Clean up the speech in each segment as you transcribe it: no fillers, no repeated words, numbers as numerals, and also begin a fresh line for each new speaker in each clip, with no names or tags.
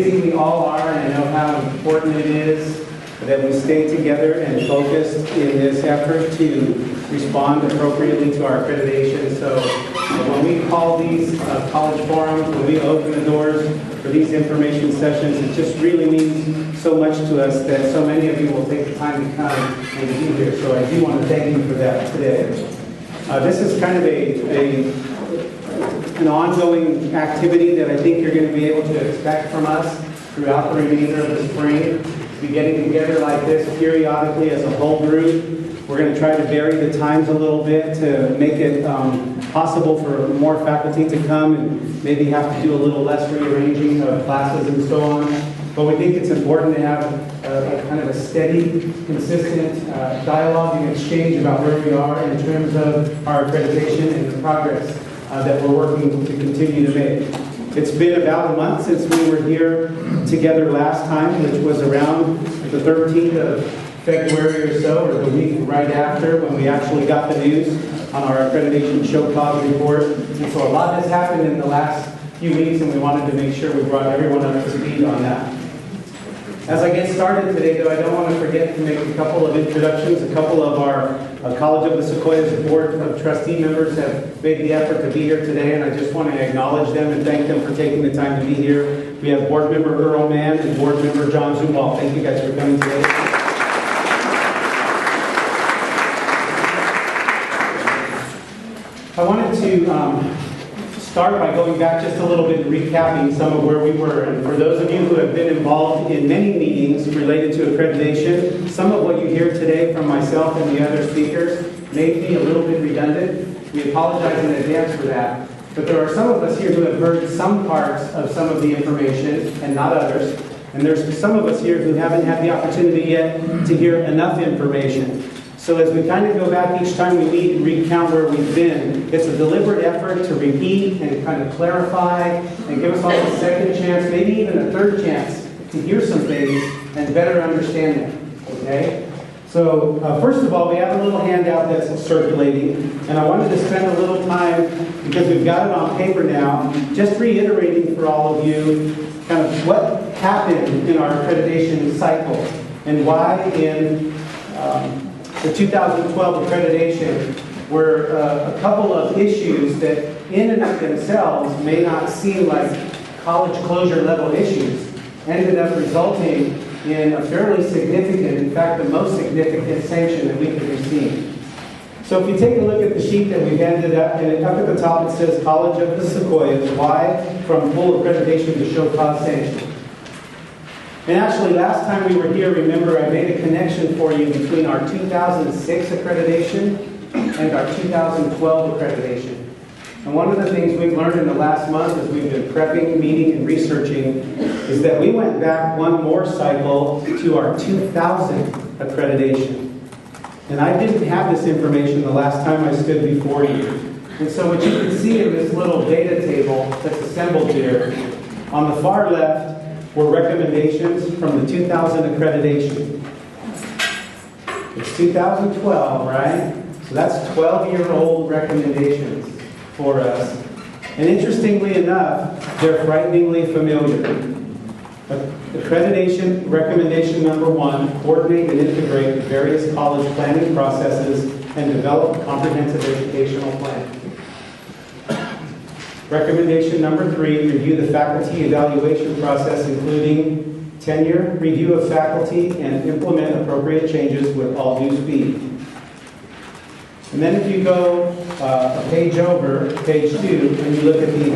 busy we all are, and I know how important it is that we stay together and focused in this effort to respond appropriately to our accreditation. So when we call these college forums, when we open the doors for these information sessions, it just really means so much to us that so many of you will take the time to come and be here. So I do want to thank you for that today. This is kind of an ongoing activity that I think you're going to be able to expect from us throughout the remainder of the spring. Be getting together like this periodically as a whole group. We're going to try to vary the times a little bit to make it possible for more faculty to come and maybe have to do a little less rearranging of classes and so on. But we think it's important to have a kind of a steady, consistent dialogue and exchange about where we are in terms of our accreditation and the progress that we're working to continue to make. It's been about a month since we were here together last time, which was around the 13th of February or so, or the week right after, when we actually got the news on our accreditation show cause report. And so a lot has happened in the last few weeks, and we wanted to make sure we brought everyone up to speed on that. As I get started today, though, I don't want to forget to make a couple of introductions. A couple of our College of the Sequoias Board of Trustee members have made the effort to be here today, and I just want to acknowledge them and thank them for taking the time to be here. We have Board Member Earl Mann and Board Member John Zumwalt. Thank you guys for coming today. I wanted to start by going back just a little bit and recapping some of where we were. And for those of you who have been involved in many meetings related to accreditation, some of what you hear today from myself and the other speakers may be a little bit redundant. We apologize in advance for that. But there are some of us here who have heard some parts of some of the information and not others. And there's some of us here who haven't had the opportunity yet to hear enough information. So as we kind of go back each time we meet and recount where we've been, it's a deliberate effort to repeat and kind of clarify and give us all a second chance, maybe even a third chance to hear some things and better understand them, okay? So first of all, we have a little handout that's circulating, and I wanted to spend a little time, because we've got it on paper now, just reiterating for all of you kind of what happened in our accreditation cycle and why in the 2012 accreditation were a couple of issues that in and of themselves may not seem like college closure level issues, ended up resulting in a fairly significant, in fact the most significant sanction that we could receive. So if you take a look at the sheet that we've ended up, and up at the top it says College of the Sequoias, why from full accreditation to show cause sanction. And actually, last time we were here, remember, I made a connection for you between our 2006 accreditation and our 2012 accreditation. And one of the things we've learned in the last month as we've been prepping, meeting, and researching is that we went back one more cycle to our 2000 accreditation. And I didn't have this information the last time I stood before you. And so what you can see in this little data table that's assembled here, on the far left, were recommendations from the 2000 accreditation. It's 2012, right? So that's 12-year-old recommendations for us. And interestingly enough, they're frighteningly familiar. Accreditation recommendation number 1, coordinate and integrate various college planning processes and develop a comprehensive educational plan. Recommendation number 3, review the faculty evaluation process, including tenure, review of faculty, and implement appropriate changes with all due speed. And then if you go a page over, page 2, and you look at the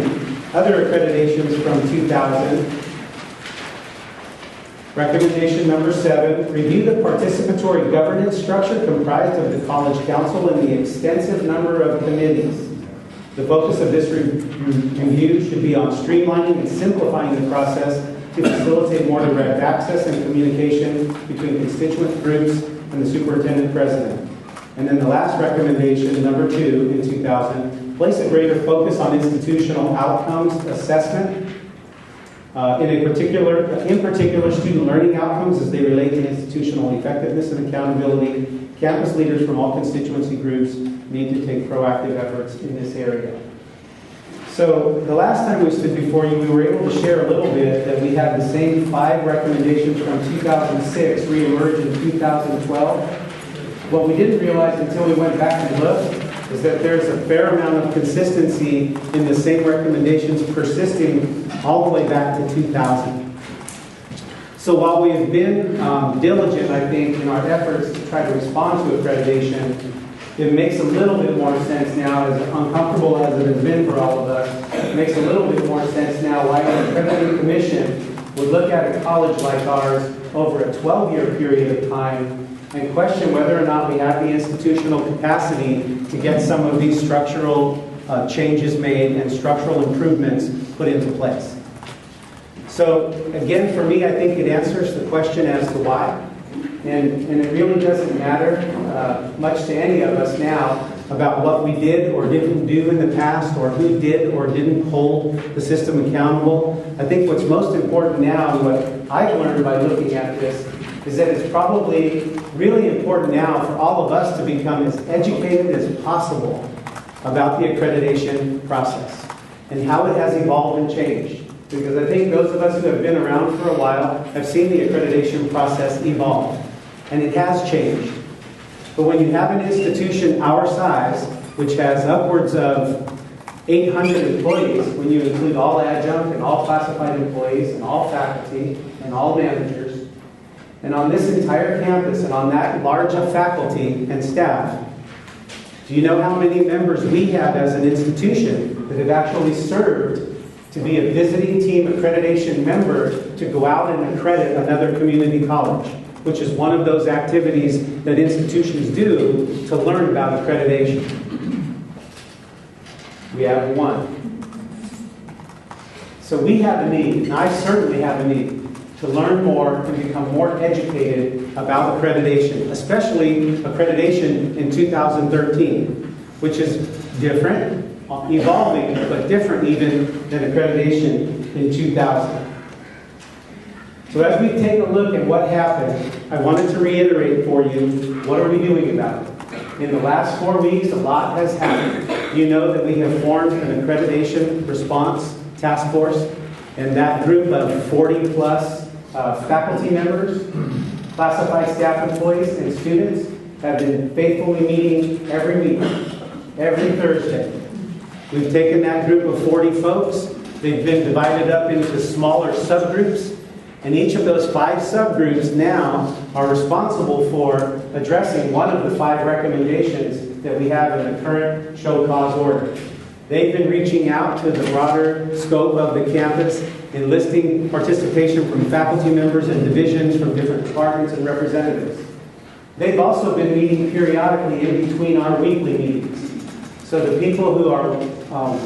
other accreditations from 2000, recommendation number 7, review the participatory governance structure comprised of the College Council and the extensive number of committees. The focus of this review should be on streamlining and simplifying the process to facilitate more direct access and communication between constituent groups and the superintendent president. And then the last recommendation, number 2 in 2000, place a greater focus on institutional outcomes assessment, in particular student learning outcomes as they relate to institutional effectiveness and accountability. Campus leaders from all constituency groups need to take proactive efforts in this area. So the last time we stood before you, we were able to share a little bit that we had the same 5 recommendations from 2006 reemerge in 2012. What we didn't realize until we went back and looked is that there's a fair amount of consistency in the same recommendations persisting all the way back to 2000. So while we have been diligent, I think, in our efforts to try to respond to accreditation, it makes a little bit more sense now, as uncomfortable as it has been for all of us, it makes a little bit more sense now why the Accrediting Commission would look at a college like ours over a 12-year period of time and question whether or not we have the institutional capacity to get some of these structural changes made and structural improvements put into place. So again, for me, I think it answers the question as to why. And it really doesn't matter much to any of us now about what we did or didn't do in the past, or who did or didn't hold the system accountable. I think what's most important now, and what I've learned by looking at this, is that it's probably really important now for all of us to become as educated as possible about the accreditation process and how it has evolved and changed. Because I think those of us who have been around for a while have seen the accreditation process evolve. And it has changed. But when you have an institution our size, which has upwards of 800 employees, when you include all adjunct and all classified employees and all faculty and all managers, and on this entire campus and on that large of faculty and staff, do you know how many members we have as an institution that have actually served to be a visiting team accreditation member to go out and accredit another community college, which is one of those activities that institutions do to learn about accreditation? We have one. So we have a need, and I certainly have a need, to learn more and become more educated about accreditation, especially accreditation in 2013, which is different, evolving, but different even than accreditation in 2000. So as we take a look at what happened, I wanted to reiterate for you, what are we doing about it? In the last 4 weeks, a lot has happened. You know that we have formed an accreditation response task force, and that group of 40 plus faculty members, classified staff employees, and students have been faithfully meeting every week, every Thursday. We've taken that group of 40 folks, they've been divided up into smaller subgroups, and each of those 5 subgroups now are responsible for addressing one of the 5 recommendations that we have in the current show cause order. They've been reaching out to the broader scope of the campus, enlisting participation from faculty members and divisions from different departments and representatives. They've also been meeting periodically in between our weekly meetings. So the people who are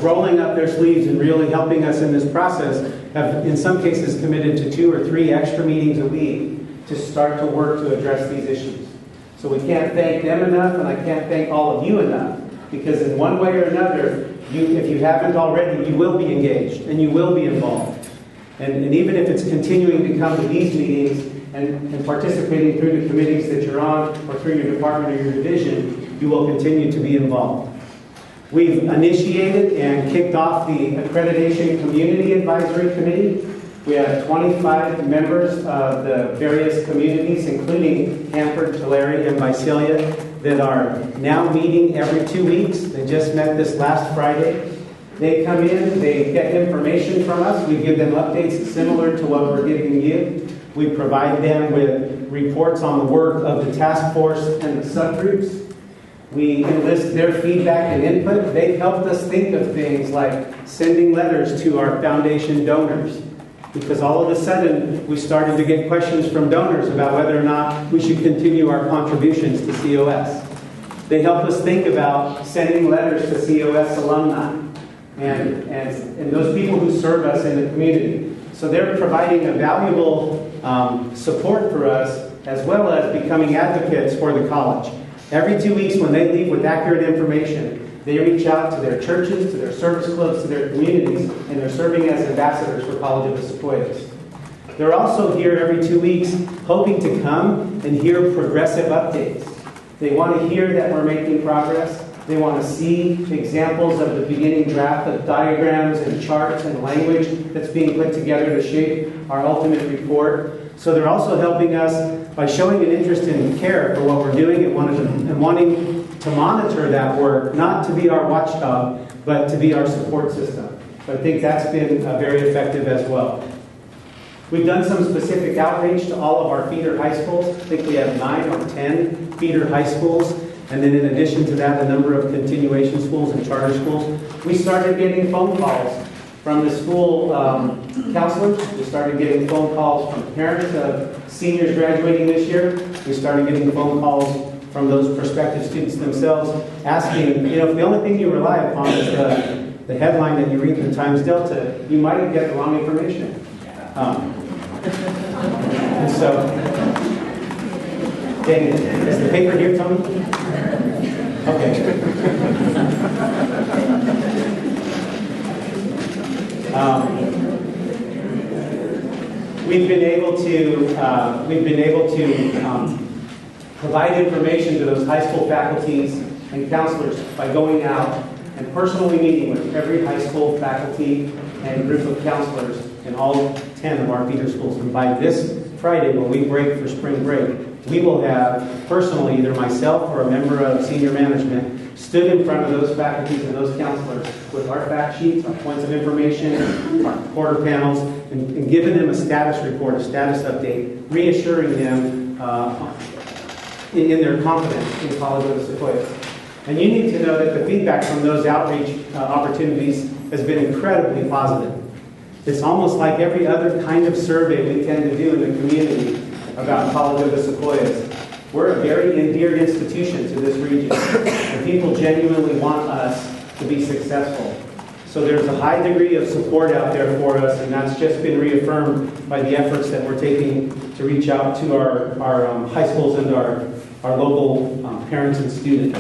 rolling up their sleeves and really helping us in this process have, in some cases, committed to 2 or 3 extra meetings a week to start to work to address these issues. So we can't thank them enough, and I can't thank all of you enough, because in one way or another, if you haven't already, you will be engaged and you will be involved. And even if it's continuing to come to these meetings and participating through the committees that you're on or through your department or your division, you will continue to be involved. We've initiated and kicked off the Accreditation Community Advisory Committee. We have 25 members of the various communities, including Hanford, Tulare, and Visalia, that are now meeting every 2 weeks. They just met this last Friday. They come in, they get information from us. We give them updates similar to what we're giving you. We provide them with reports on the work of the task force and the subgroups. We enlist their feedback and input. They've helped us think of things like sending letters to our foundation donors, because all of a sudden we started to get questions from donors about whether or not we should continue our contributions to COS. They help us think about sending letters to COS alumni and those people who serve us in the community. So they're providing a valuable support for us, as well as becoming advocates for the college. Every 2 weeks when they leave with accurate information, they reach out to their churches, to their service clubs, to their communities, and they're serving as ambassadors for College of the Sequoias. They're also here every 2 weeks hoping to come and hear progressive updates. They want to hear that we're making progress. They want to see examples of the beginning draft of diagrams and charts and language that's being put together to shape our ultimate report. So they're also helping us by showing an interest and care for what we're doing and wanting to monitor that work, not to be our watchdog, but to be our support system. So I think that's been very effective as well. We've done some specific outreach to all of our feeder high schools. I think we have 9 or 10 feeder high schools. And then in addition to that, a number of continuation schools and charter schools. We started getting phone calls from the school counselors. We started getting phone calls from parents of seniors graduating this year. We started getting phone calls from those prospective students themselves asking, if the only thing you rely upon is the headline that you read in the Times Delta, you might get the wrong information. And so, dang it. Is the paper here, Tony? Okay. We've been able to provide information to those high school faculties and counselors by going out and personally meeting with every high school faculty and group of counselors in all 10 of our feeder schools. And by this Friday, when we break for spring break, we will have personally either myself or a member of senior management stood in front of those faculties and those counselors with our fact sheets, our points of information, our quarter panels, and giving them a status report, a status update, reassuring them in their confidence in College of the Sequoias. And you need to know that the feedback from those outreach opportunities has been incredibly positive. It's almost like every other kind of survey we tend to do in the community about College of the Sequoias. We're a very endeared institution to this region, and people genuinely want us to be successful. So there's a high degree of support out there for us, and that's just been reaffirmed by the efforts that we're taking to reach out to our high schools and our local parents and students.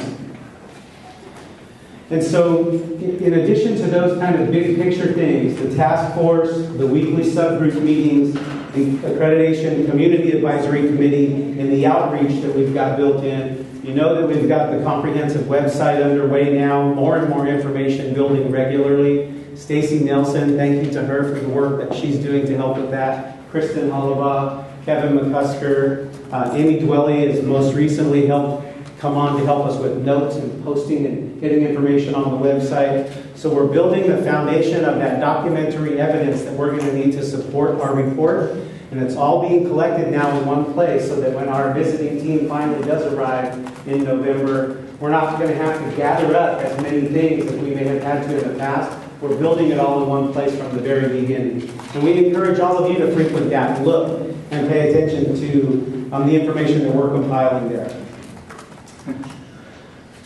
And so, in addition to those kind of big picture things, the task force, the weekly subgroup meetings, the accreditation community advisory committee, and the outreach that we've got built in, you know that we've got the comprehensive website underway now, more and more information building regularly. Stacy Nelson, thank you to her for the work that she's doing to help with that. Kristen Hollova, Kevin McCusker, Amy Dwelly has most recently helped come on to help us with notes and posting and getting information on the website. So we're building the foundation of that documentary evidence that we're going to need to support our report. And it's all being collected now in one place so that when our visiting team finally does arrive in November, we're not going to have to gather up as many things as we may have had to in the past. We're building it all in one place from the very beginning. And we encourage all of you to frequent that, look, and pay attention to the information that we're compiling there.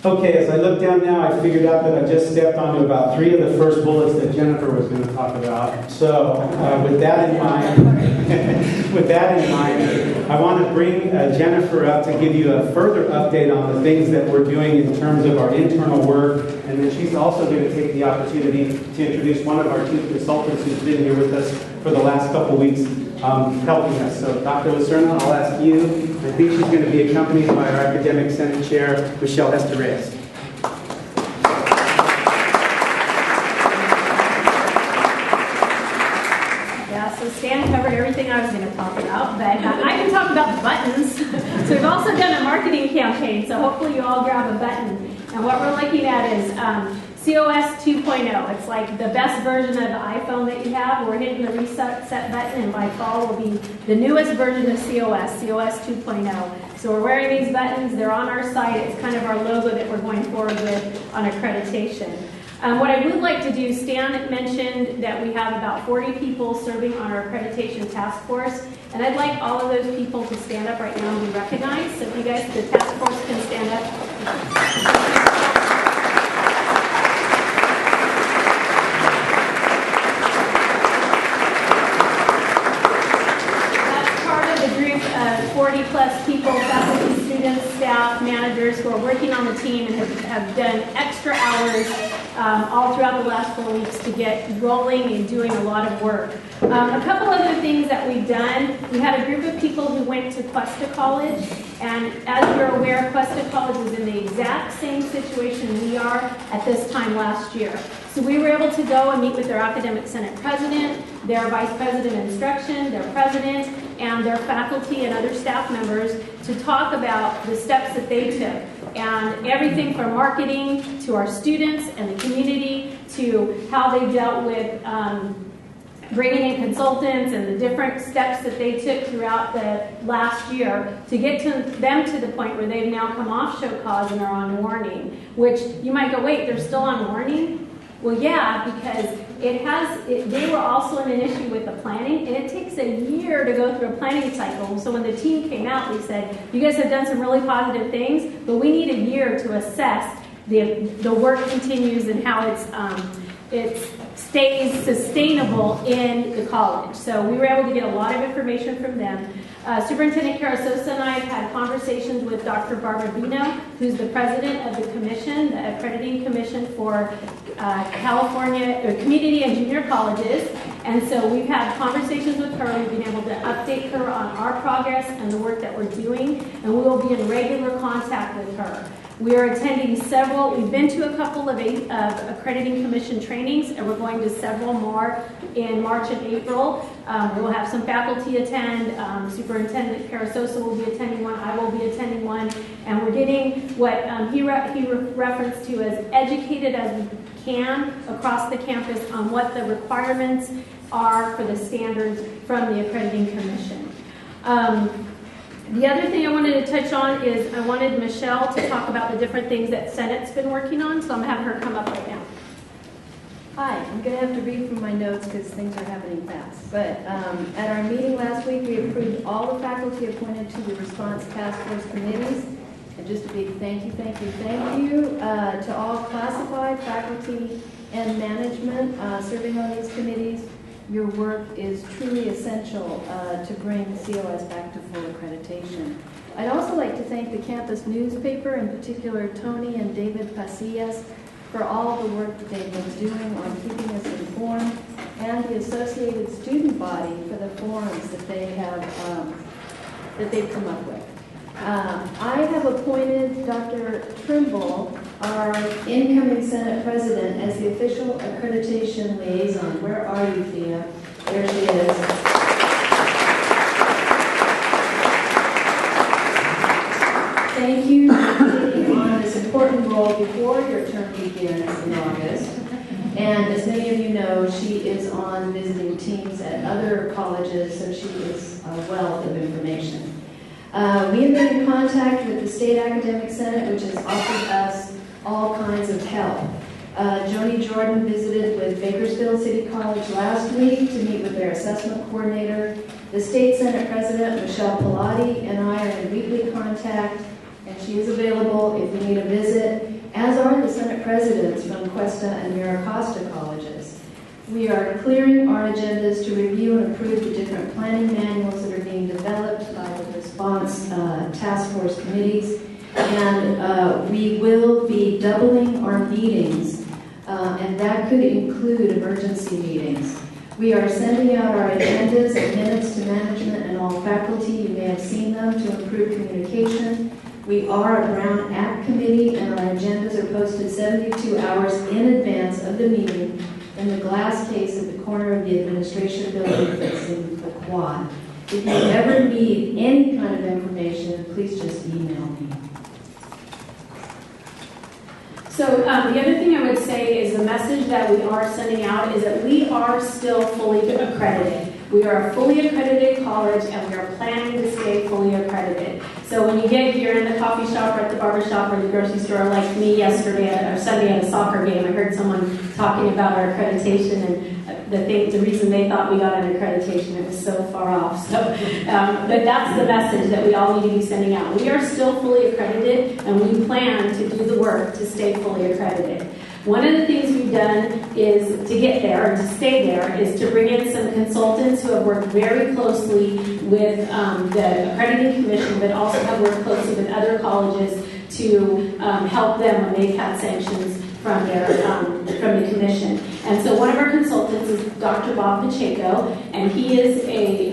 Okay, as I look down now, I figured out that I just stepped onto about 3 of the first bullets that Jennifer was going to talk about. So, with that in mind, I want to bring Jennifer up to give you a further update on the things that we're doing in terms of our internal work, and then she's also going to take the opportunity to introduce one of our 2 consultants who's been here with us for the last couple weeks, helping us. So, Dr. Lucerna, I'll ask you. I think she's going to be accompanied by our Academic Senate Chair, Michelle Hester-Reyes.
Yeah, so Stan covered everything I was going to talk about, but I can talk about the buttons. So we've also done a marketing campaign, so hopefully you all grab a button. And what we're looking at is COS 2.0. It's like the best version of the iPhone that you have. We're hitting the reset button, and by fall will be the newest version of COS 2.0. So we're wearing these buttons. They're on our site. It's kind of our logo that we're going forward with on accreditation. What I would like to do, Stan mentioned that we have about 40 people serving on our accreditation task force, and I'd like all of those people to stand up right now and be recognized. So if you guys, the task force, can stand up. That's part of the group of 40 plus people, faculty, students, staff, managers who are working on the team and have done extra hours all throughout the last 4 weeks to get rolling and doing a lot of work. A couple other things that we've done. We had a group of people who went to Cuesta College, and as you're aware, Cuesta College is in the exact same situation we are at this time last year. So we were able to go and meet with their academic senate president, their vice president of instruction, their president, and their faculty and other staff members to talk about the steps that they took. And everything from marketing to our students and the community to how they dealt with bringing in consultants and the different steps that they took throughout the last year to get to them to the point where they've now come off show cause and are on warning. Which you might go, wait, they're still on warning? Well, yeah, because they were also in an issue with the planning, and it takes a year to go through a planning cycle. So when the team came out, we said, you guys have done some really positive things, but we need a year to assess the work continues and how it stays sustainable in the college. So we were able to get a lot of information from them. Superintendent Carasosa and I have had conversations with Dr. Barbara Bino, who's the president of the commission, the Accrediting Commission for California Community and Junior Colleges. And so we've had conversations with her. We've been able to update her on our progress and the work that we're doing, and we will be in regular contact with her. We are attending we've been to a couple of Accrediting Commission trainings, and we're going to several more in March and April. We'll have some faculty attend. Superintendent Carasosa will be attending one. I will be attending one. And we're getting what he referenced to as educated as we can across the campus on what the requirements are for the standards from the Accrediting Commission. The other thing I wanted to touch on is I wanted Michelle to talk about the different things that Senate's been working on, so I'm having her come up right now.
Hi, I'm going to have to read from my notes because things are happening fast. But at our meeting last week, we approved all the faculty appointed to the response task force committees. And just a big thank you to all classified faculty and management serving on these committees. Your work is truly essential to bring COS back to full accreditation. I'd also like to thank the campus newspaper, in particular Tony and David Pasillas, for all the work that they've been doing on keeping us informed, and the associated student body for the forums that they've come up with. I have appointed Dr. Trimble, our incoming Senate President, as the official accreditation liaison. Where are you, Thea? There she is. Thank you for taking on this important role before your term begins in August. And as many of you know, she is on visiting teams at other colleges, so she is a wealth of information. We have been in contact with the State Academic Senate, which has offered us all kinds of help. Joni Jordan visited with Bakersfield City College last week to meet with their assessment coordinator. The State Senate President, Michelle Pilati, and I are in weekly contact, and she is available if you need a visit, as are the Senate Presidents from Cuesta and Mira Costa colleges. We are clearing our agendas to review and approve the different planning manuals that are being developed by the response task force committees. And we will be doubling our meetings, and that could include emergency meetings. We are sending out our agendas and minutes to management and all faculty. You may have seen them to improve communication. We are a Brown Act committee, and our agendas are posted 72 hours in advance of the meeting in the glass case at the corner of the administration building facing the quad. If you ever need any kind of information, please just email me.
So the other thing I would say is the message that we are sending out is that we are still fully accredited. We are a fully accredited college, and we are planning to stay fully accredited. So when you get here in the coffee shop or at the barber shop or the grocery store, like me yesterday or Sunday at a soccer game, I heard someone talking about our accreditation and the reason they thought we got an accreditation, it was so far off. So, but that's the message that we all need to be sending out. We are still fully accredited, and we plan to do the work to stay fully accredited. One of the things we've done is to get there, and to stay there, is to bring in some consultants who have worked very closely with the Accrediting Commission, but also have worked closely with other colleges to help them when they've had sanctions from their from the commission. And so one of our consultants is Dr. Bob Pacheco, and he is a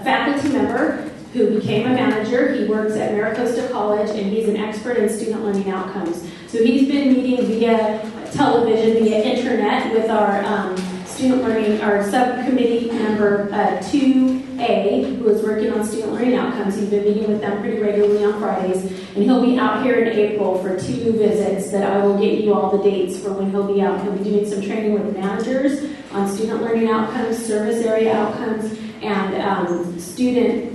faculty member who became a manager. He works at Maricosta College, and he's an expert in student learning outcomes. So he's been meeting via television, via internet with our student learning, our subcommittee member 2A, who is working on student learning outcomes. He's been meeting with them pretty regularly on Fridays, and he'll be out here in April for 2 visits that I will get you all the dates for when he'll be out. He'll be doing some training with managers on student learning outcomes, service area outcomes, and student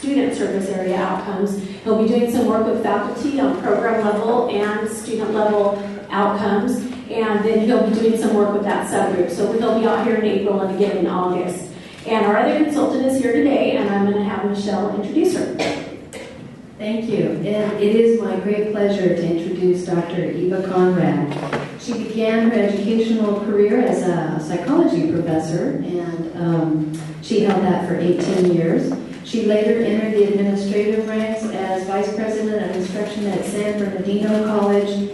service area outcomes. He'll be doing some work with faculty on program level and student level outcomes, and then he'll be doing some work with that subgroup. So he'll be out here in April and again in August. And our other consultant is here today, and I'm going to have Michelle introduce her.
Thank you. And it is my great pleasure to introduce Dr. Eva Conrad. She began her educational career as a psychology professor, and she held that for 18 years. She later entered the administrative ranks as Vice President of Instruction at San Bernardino College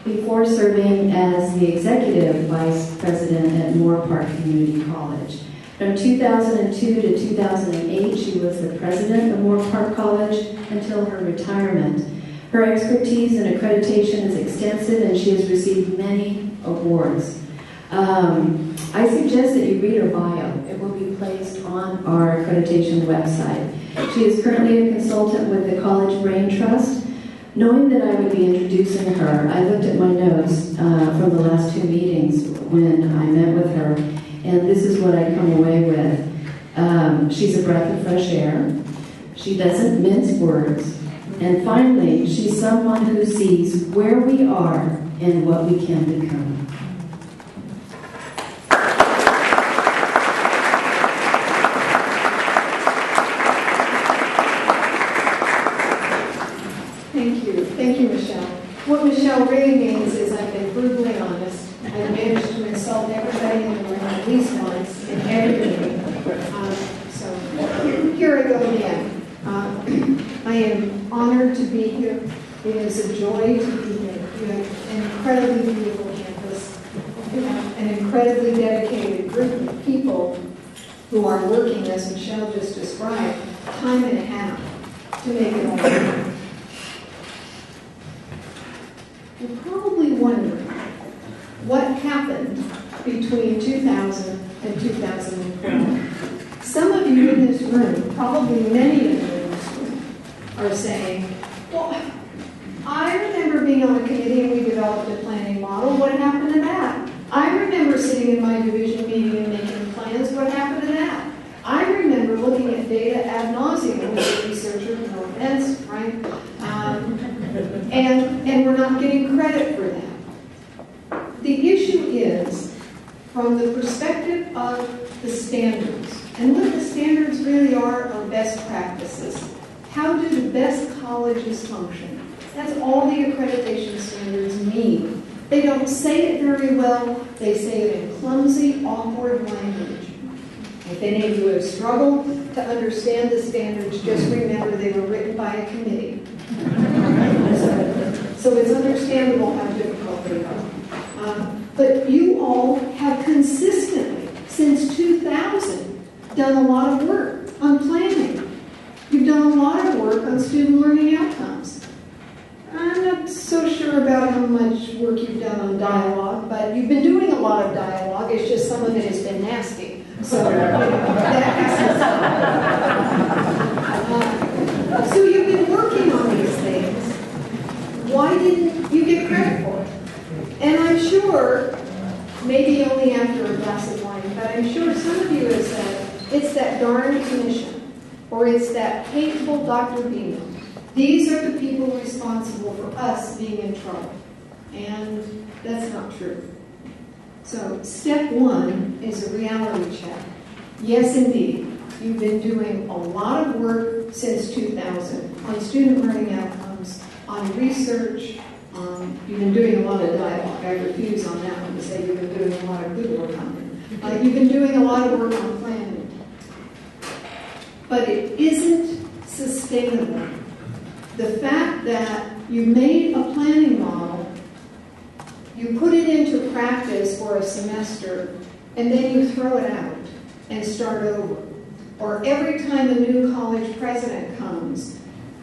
before serving as the Executive Vice President at Moore Park Community College. From 2002 to 2008, she was the President of Moore Park College until her retirement. Her expertise in accreditation is extensive, and she has received many awards. I suggest that you read her bio. It will be placed on our accreditation website. She is currently a consultant with the College Brain Trust. Knowing that I would be introducing her, I looked at my notes from the last 2 meetings when I met with her, and this is what I come away with. She's a breath of fresh air. She doesn't mince words. And finally, she's someone who sees where we are and what we can become.
Thank you, Michelle. What Michelle really means is I've been brutally honest. I've managed to insult everybody in the room at least once in every meeting. So here I go again. I am honored to be here. It is a joy to be here. You have an incredibly beautiful campus. You have an incredibly dedicated group of people who are working, as Michelle just described, time and a half to make it all happen. You're probably wondering what happened between 2000 and 2012. Some of you in this room, probably many of you in this room, are saying, well, I remember being on a committee and we developed a planning model. What happened to that? I remember sitting in my division meeting and making plans. What happened to that? I remember looking at data ad nauseum as a researcher, no offense, right? And we're not getting credit for that. The issue is, from the perspective of the standards, and what the standards really are best practices. How do the best colleges function? That's all the accreditation standards mean. They don't say it very well. They say it in clumsy, awkward language. If any of you have struggled to understand the standards, just remember they were written by a committee. So it's understandable how difficult they are. But you all have consistently, since 2000, done a lot of work on planning. You've done a lot of work on student learning outcomes. I'm not so sure about how much work you've done on dialogue, but you've been doing a lot of dialogue. It's just some of it has been nasty. So so you've been working on these things. Why didn't you get credit for it? And I'm sure, maybe only after a glass of wine, but I'm sure some of you have said, it's that darn commission, or it's that hateful Dr. Beaman. These are the people responsible for us being in trouble. And that's not true. So step one is a reality check. Yes, indeed, you've been doing a lot of work since 2000 on student learning outcomes, on research. You've been doing a lot of dialogue. I refuse on that one to say you've been doing a lot of good work on it. You've been doing a lot of work on planning. But it isn't sustainable. The fact that you made a planning model, You put it into practice for a semester, and then you throw it out and start over. Or every time a new college president comes,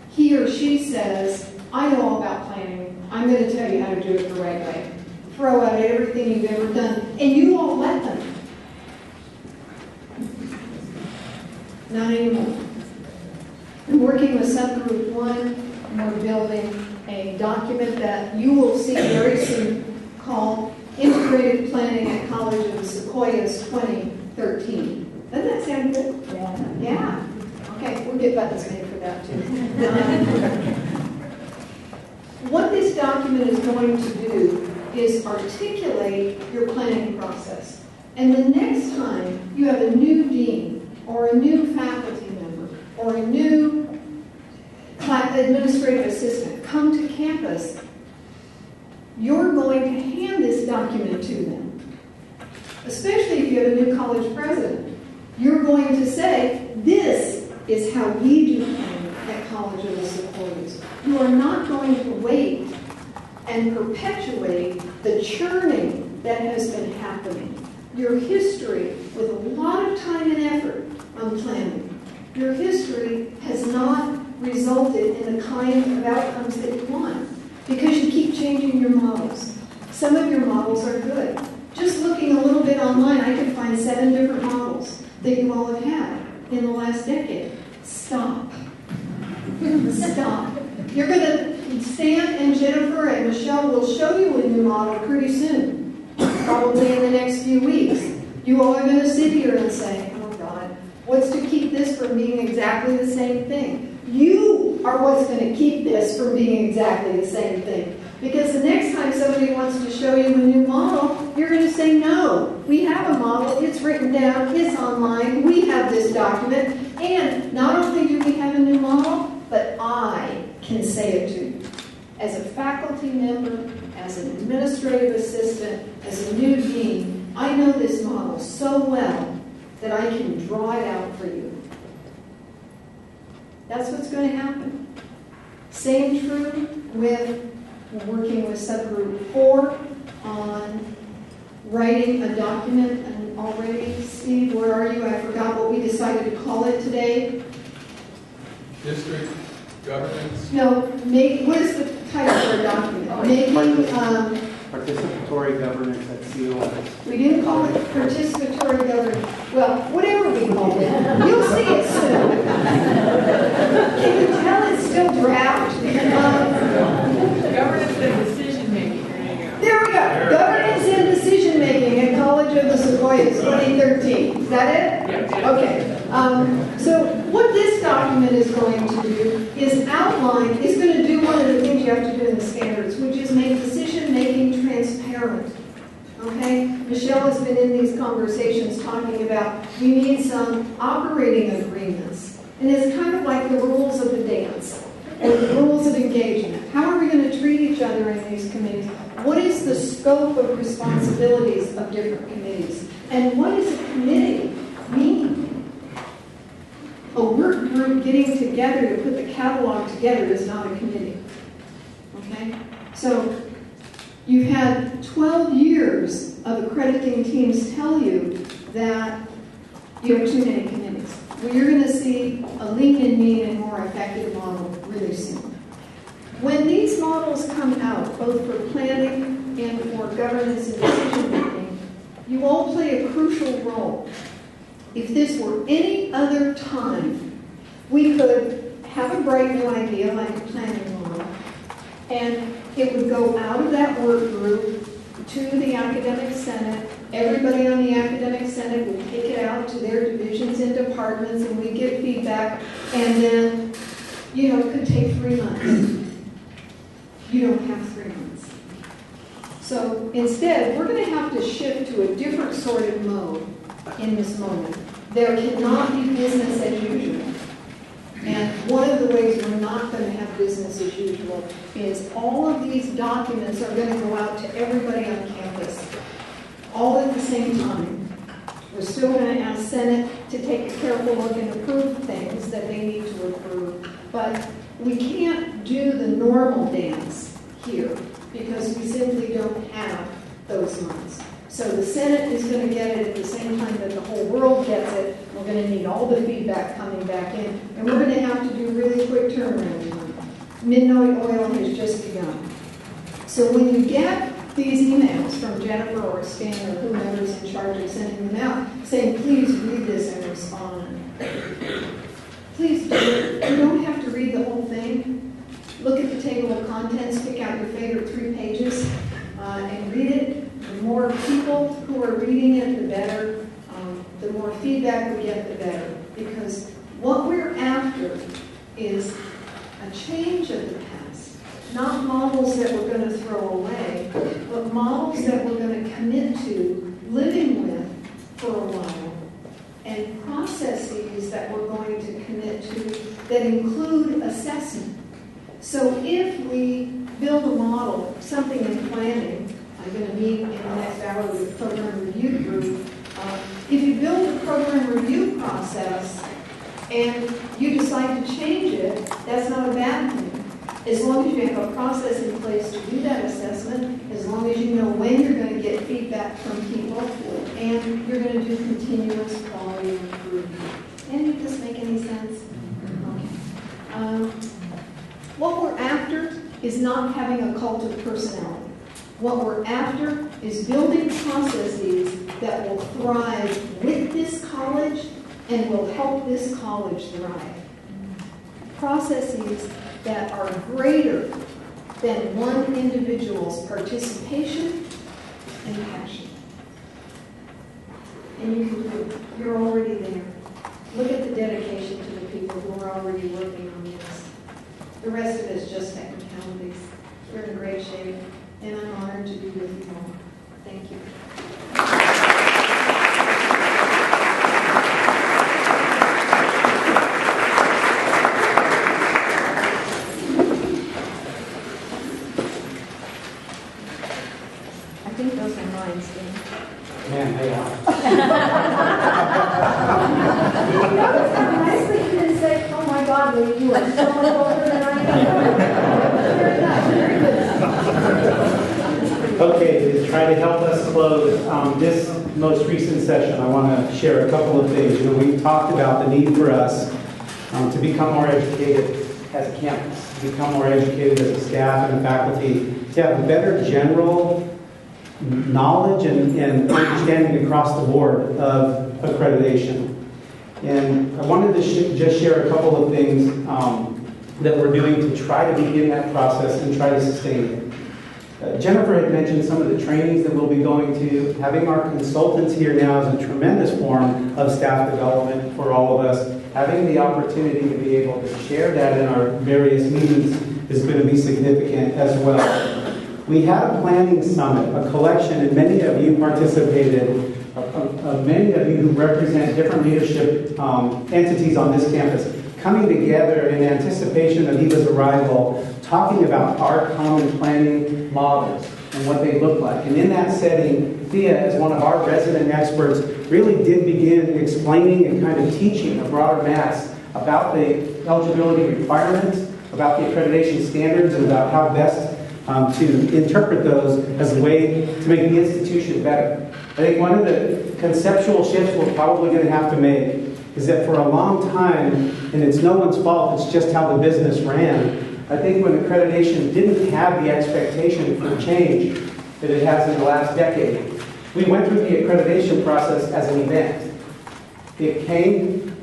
he or she says, I know all about planning. I'm going to tell you how to do it the right way. Throw out everything you've ever done, and you won't let them. Not anymore. I'm working with subgroup 1, and we're building a document that you will see very soon called Integrated Planning at College of the Sequoias 2013. Doesn't that sound good?
Yeah.
Yeah. Okay, we'll get buttons made for that too. What this document is going to do is articulate your planning process. And the next time you have a new dean or a new faculty member or a new administrative assistant come to campus, you're going to hand this document to them. Especially if you have a new college president. You're going to say, this is how we do planning at College of the Sequoias. You are not going to wait and perpetuate the churning that has been happening. Your history, with a lot of time and effort on planning, your history has not resulted in the kind of outcomes that you want because you keep changing your models. Some of your models are good. Just looking a little bit online, I can find 7 different models that you all have had in the last decade. Stop. Stop. You're going to, Stan and Jennifer and Michelle will show you a new model pretty soon, probably in the next few weeks. You all are going to sit here and say, oh God, what's to keep this from being exactly the same thing? You are what's going to keep this from being exactly the same thing. Because the next time somebody wants to show you a new model, you're going to say, no, we have a model, it's written down, it's online, we have this document, and not only do we have a new model, but I can say it to you. As a faculty member, as an administrative assistant, as a new dean, I know this model so well that I can draw it out for you. That's what's going to happen. Same true with working with subgroup 4 on writing a document. And already, Steve, where are you? I forgot what we decided to call it today.
District governance?
No, what is the title of our document? Making,
Participatory governance at COS.
we didn't call it participatory governance. Well, whatever we call it, you'll see it soon. Can you tell it's still draft?
Governance and decision making.
There we go. Governance and decision making at College of the Sequoias 2013. Is that it?
Yeah.
Okay. So what this document is going to do is outline, is going to do one of the things you have to do in the standards, which is make decision making transparent. Okay? Michelle has been in these conversations talking about we need some operating agreements. And it's kind of like the rules of the dance, or the rules of engagement. How are we going to treat each other in these committees? What is the scope of responsibilities of different committees? And what does a committee mean? A work group getting together to put the catalog together is not a committee. Okay? So you've had 12 years of accrediting teams tell you that you have too many committees. Well, you're going to see a lean and mean and more effective model really soon. When these models come out, both for planning and for governance and decision making, you all play a crucial role. If this were any other time, we could have a bright new idea like a planning model, and it would go out of that work group to the academic senate. Everybody on the academic senate would take it out to their divisions and departments, and we get feedback, and then, it could take 3 months. You don't have 3 months. So instead, we're going to have to shift to a different sort of mode in this moment. There cannot be business as usual. And one of the ways we're not going to have business as usual is all of these documents are going to go out to everybody on campus, all at the same time. We're still going to ask Senate to take a careful look and approve things that they need to approve. But we can't do the normal dance here because we simply don't have those months. So the Senate is going to get it at the same time that the whole world gets it. We're going to need all the feedback coming back in, and we're going to have to do really quick turnaround time. Midnight oil has just begun. So when you get these emails from Jennifer or Stan or whomever's in charge of sending them out, saying, please read this and respond. Please do it. You don't have to read the whole thing. Look at the table of contents, pick out your favorite 3 pages, and read it. The more people who are reading it, the better. The more feedback we get, the better. Because what we're after is a change of the past. Not models that we're going to throw away, but models that we're going to commit to living with for a while. And processes that we're going to commit to that include assessment. So if we build a model, something in planning, I'm going to meet in the next hour with the program review group. If you build a program review process and you decide to change it, that's not a bad thing. As long as you have a process in place to do that assessment, as long as you know when you're going to get feedback from people, and you're going to do continuous quality improvement. Any of this make any sense? Okay. What we're after is not having a cult of personality. What we're after is building processes that will thrive with this college and will help this college thrive. Processes that are greater than one individual's participation and passion. And you can do it. You're already there. Look at the dedication to the people who are already working on this. The rest of it is just technicalities. We're in great shape, and I'm honored to be with you all. Thank you.
I think those are mine, Steve.
Man, they are.
You notice how nicely you didn't say, oh my God, Lee, you are so much older than I am. Very nice, very good.
Okay, to try to help us close this most recent session, I want to share a couple of things. We've talked about the need for us to become more educated as a campus, to become more educated as a staff and a faculty, to have a better general knowledge and understanding across the board of accreditation. And I wanted to just share a couple of things that we're doing to try to begin that process and try to sustain it. Jennifer had mentioned some of the trainings that we'll be going to. Having our consultants here now is a tremendous form of staff development for all of us. Having the opportunity to be able to share that in our various meetings is going to be significant as well. We had a planning summit, a collection, and many of you participated, many of you who represent different leadership entities on this campus, coming together in anticipation of Eva's arrival, talking about our common planning models and what they look like. And in that setting, Thea, as one of our resident experts, really did begin explaining and kind of teaching a broader mass about the eligibility requirements, about the accreditation standards, and about how best to interpret those as a way to make the institution better. I think one of the conceptual shifts we're probably going to have to make is that for a long time, and it's no one's fault, it's just how the business ran, I think when accreditation didn't have the expectation for change that it has in the last decade, we went through the accreditation process as an event. It came,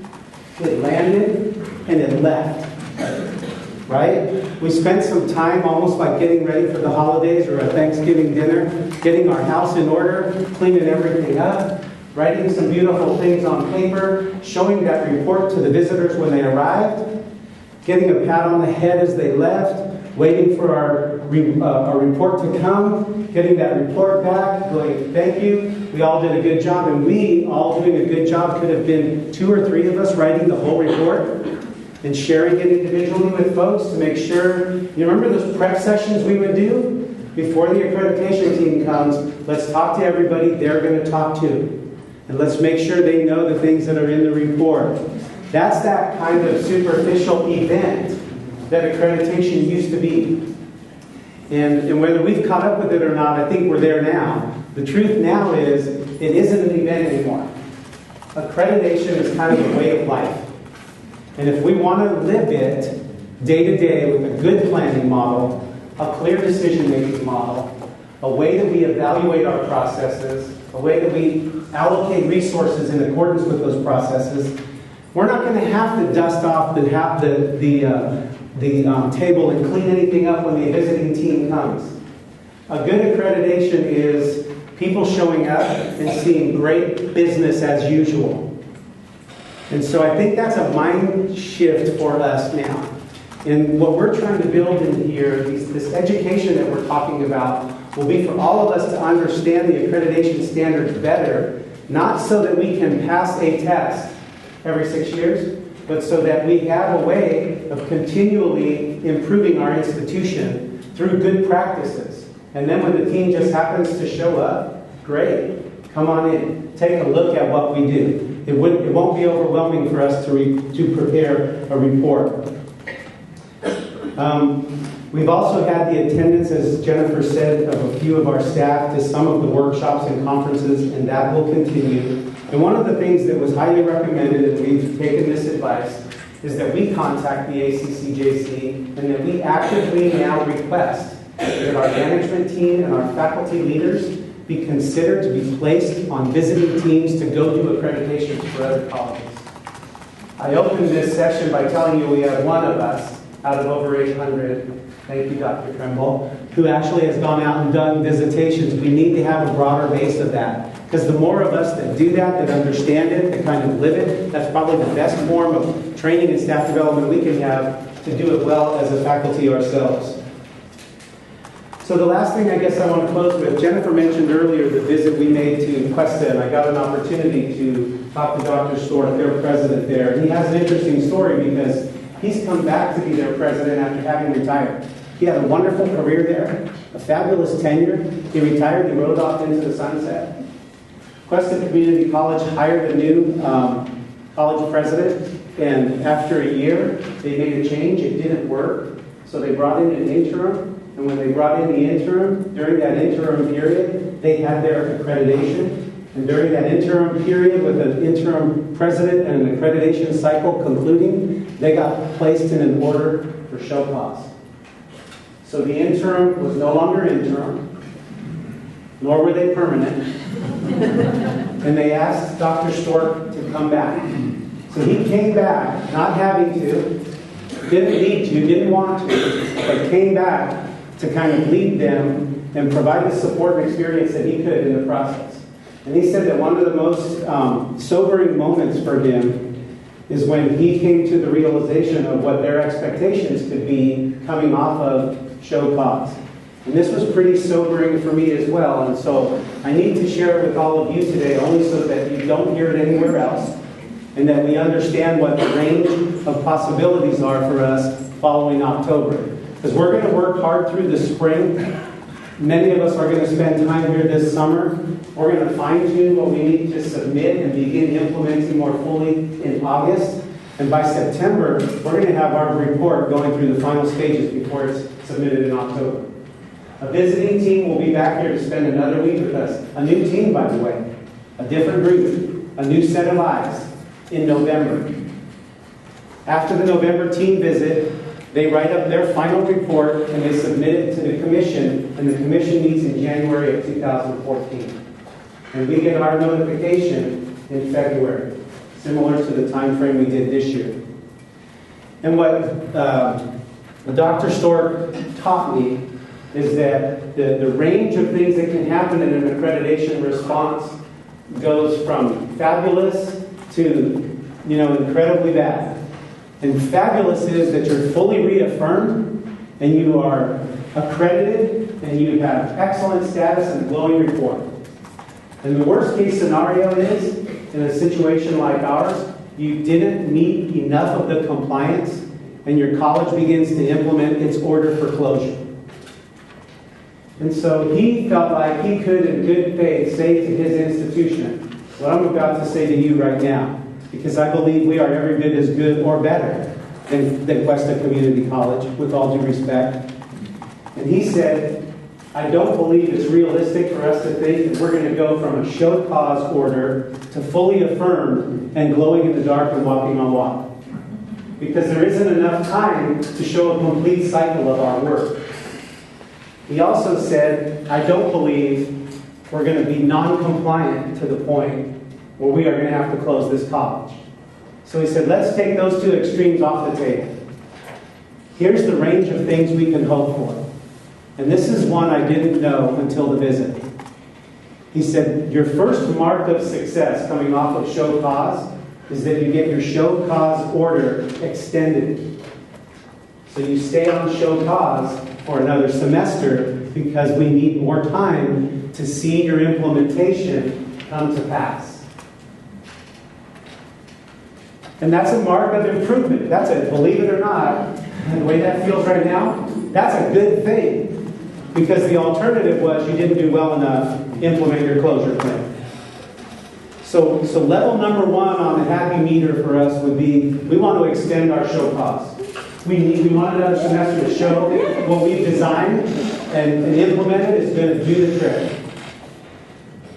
it landed, and it left. Right? We spent some time almost like getting ready for the holidays or a Thanksgiving dinner, getting our house in order, cleaning everything up, writing some beautiful things on paper, showing that report to the visitors when they arrived, getting a pat on the head as they left, waiting for our report to come, getting that report back, going, thank you, we all did a good job, and we all doing a good job could have been 2 or 3 of us writing the whole report and sharing it individually with folks to make sure, you remember those prep sessions we would do? Before the accreditation team comes, let's talk to everybody they're going to talk to. And let's make sure they know the things that are in the report. That's that kind of superficial event that accreditation used to be. And whether we've caught up with it or not, I think we're there now. The truth now is it isn't an event anymore. Accreditation is kind of a way of life. And if we want to live it day to day with a good planning model, a clear decision-making model, a way that we evaluate our processes, a way that we allocate resources in accordance with those processes, we're not going to have to dust off the table and clean anything up when the visiting team comes. A good accreditation is people showing up and seeing great business as usual. And so I think that's a mind shift for us now. And what we're trying to build in here, this education that we're talking about, will be for all of us to understand the accreditation standards better, not so that we can pass a test every 6 years, but so that we have a way of continually improving our institution through good practices. And then when the team just happens to show up, great, come on in, take a look at what we do. It won't be overwhelming for us to prepare a report. We've also had the attendance, as Jennifer said, of a few of our staff to some of the workshops and conferences, and that will continue. And one of the things that was highly recommended, and we've taken this advice, is that we contact the ACCJC and that we actively now request that our management team and our faculty leaders be considered to be placed on visiting teams to go do accreditations for other colleges. I opened this session by telling you we have one of us out of over 800, thank you, Dr. Tremble, who actually has gone out and done visitations. We need to have a broader base of that. Because the more of us that do that understand it, that kind of live it, that's probably the best form of training and staff development we can have to do it well as a faculty ourselves. So the last thing I guess I want to close with, Jennifer mentioned earlier the visit we made to Cuesta, and I got an opportunity to talk to Dr. Stork, their president there. And he has an interesting story because he's come back to be their president after having retired. He had a wonderful career there, a fabulous tenure. He retired, he rode off into the sunset. Cuesta Community College hired a new college president, and after a year, they made a change. It didn't work, so they brought in an interim. And when they brought in the interim, during that interim period, they had their accreditation. And during that interim period, with an interim president and an accreditation cycle concluding, they got placed in an order for show cause. So the interim was no longer interim, nor were they permanent. And they asked Dr. Stork to come back. So he came back, not having to, didn't need to, didn't want to, but came back to kind of lead them and provide the support and experience that he could in the process. And he said that one of the most sobering moments for him is when he came to the realization of what their expectations could be coming off of show cause. And this was pretty sobering for me as well, and so I need to share it with all of you today only so that you don't hear it anywhere else and that we understand what the range of possibilities are for us following October. Because we're going to work hard through the spring. Many of us are going to spend time here this summer. We're going to fine-tune what we need to submit and begin implementing more fully in August. And by September, we're going to have our report going through the final stages before it's submitted in October. A visiting team will be back here to spend another week with us. A new team, by the way. A different group. A new set of eyes in November. After the November team visit, they write up their final report and they submit it to the commission, and the commission meets in January of 2014. And we get our notification in February, similar to the time frame we did this year. And what Dr. Stork taught me is that the range of things that can happen in an accreditation response goes from fabulous to, incredibly bad. And fabulous is that you're fully reaffirmed and you are accredited and you have excellent status and glowing report. And the worst case scenario is, in a situation like ours, you didn't meet enough of the compliance and your college begins to implement its order for closure. And so he felt like he could, in good faith, say to his institution what I'm about to say to you right now, because I believe we are every bit as good or better than Cuesta Community College, with all due respect. And he said, I don't believe it's realistic for us to think that we're going to go from a show cause order to fully affirmed and glowing in the dark and walking on water. Because there isn't enough time to show a complete cycle of our work. He also said, I don't believe we're going to be non-compliant to the point where we are going to have to close this college. So he said, let's take those two extremes off the table. Here's the range of things we can hope for. And this is one I didn't know until the visit. He said, your first mark of success coming off of show cause is that you get your show cause order extended. So you stay on show cause for another semester because we need more time to see your implementation come to pass. And that's a mark of improvement. That's a, believe it or not, and the way that feels right now, that's a good thing. Because the alternative was you didn't do well enough to implement your closure plan. So level number one on the happy meter for us would be, we want to extend our show cause. We want another semester to show what we've designed and implemented is going to do the trick.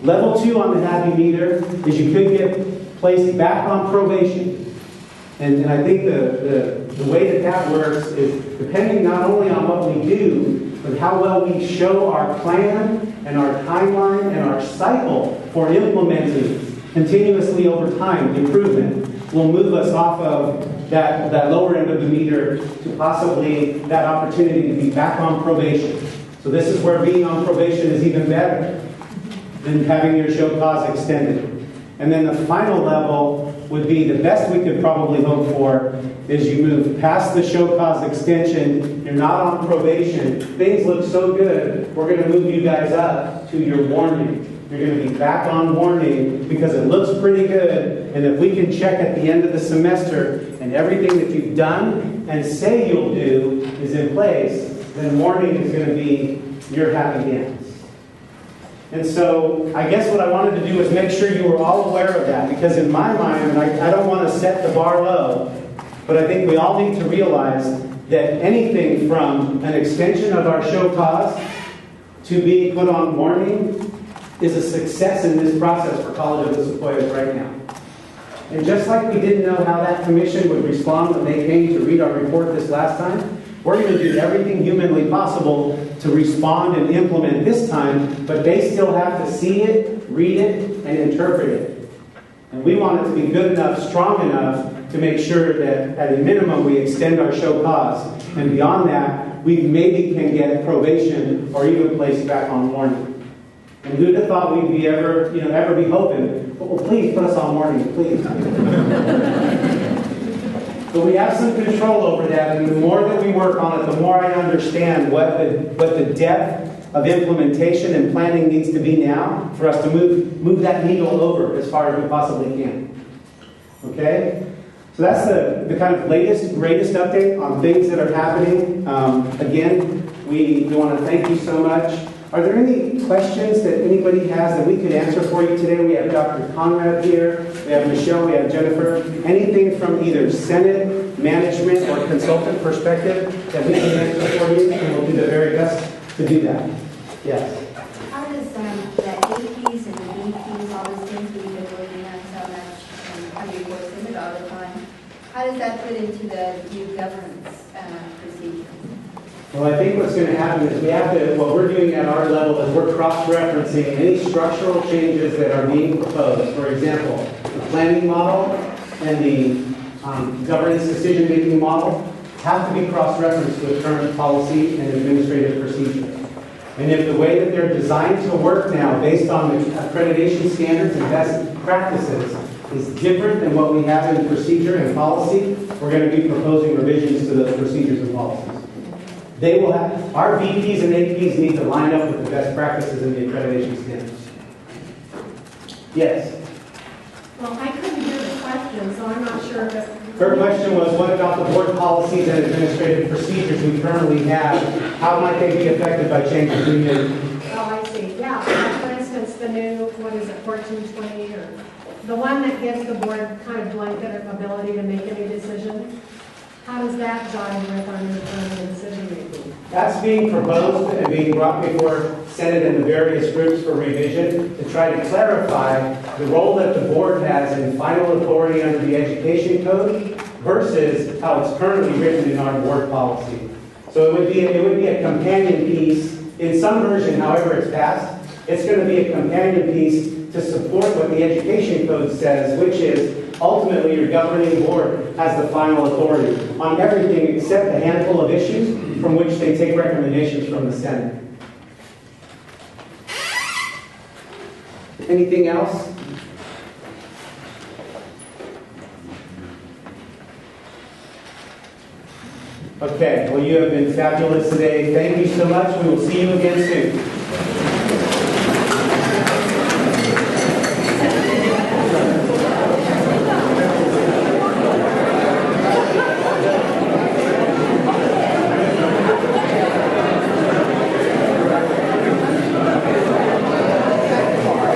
Level two on the happy meter is you could get placed back on probation. And I think the way that works is depending not only on what we do, but how well we show our plan and our timeline and our cycle for implementing continuously over time improvement will move us off of that lower end of the meter to possibly that opportunity to be back on probation. So this is where being on probation is even better than having your show cause extended. And then the final level would be the best we could probably hope for is you move past the show cause extension, you're not on probation, things look so good, we're going to move you guys up to your warning. You're going to be back on warning because it looks pretty good, and if we can check at the end of the semester and everything that you've done and say you'll do is in place, then warning is going to be your happy dance. And so I guess what I wanted to do is make sure you were all aware of that, because in my mind, and I don't want to set the bar low, but I think we all need to realize that anything from an extension of our show cause to being put on warning is a success in this process for College of the Sequoias right now. And just like we didn't know how that commission would respond when they came to read our report this last time, we're going to do everything humanly possible to respond and implement this time, but they still have to see it, read it, and interpret it. And we want it to be good enough, strong enough to make sure that at a minimum we extend our show cause. And beyond that, we maybe can get probation or even placed back on warning. And who'd have thought we'd be ever be hoping, well, please put us on warning, please. But we have some control over that, and the more that we work on it, the more I understand what the depth of implementation and planning needs to be now for us to move that needle over as far as we possibly can. Okay? So that's the kind of latest, greatest update on things that are happening. Again, we want to thank you so much. Are there any questions that anybody has that we could answer for you today? We have Dr. Conrad here, we have Michelle, we have Jennifer. Anything from either Senate, management, or consultant perspective that we can answer for you, and we'll do the very best to do that. Yes?
How does the APs and the DPs, all those things we've been working on so much, and how you work with it all the time, how does that fit into the new governance procedure?
Well, I think what's going to happen is what we're doing at our level is we're cross-referencing any structural changes that are being proposed. For example, the planning model and the governance decision-making model have to be cross-referenced with current policy and administrative procedure. And if the way that they're designed to work now, based on the accreditation standards and best practices, is different than what we have in procedure and policy, we're going to be proposing revisions to those procedures and policies. They will have, our VPs and APs need to line up with the best practices in the accreditation standards. Yes?
Well, I couldn't hear the question, so I'm not sure that...
Her question was, what about the board policies and administrative procedures we currently have? How might they be affected by changes we made?
Oh, I see. Yeah. For instance, the new, 1420, or the one that gives the board kind of blanket ability to make any decision. How does that jive with our new decision making?
That's being proposed and being brought before Senate and the various groups for revision to try to clarify the role that the board has in final authority under the education code versus how it's currently written in our board policy. So it would be a companion piece in some version, however it's passed. It's going to be a companion piece to support what the education code says, which is ultimately your governing board has the final authority on everything except a handful of issues from which they take recommendations from the Senate. Anything else? Okay, well, you have been fabulous today. Thank you so much. We will see you again soon.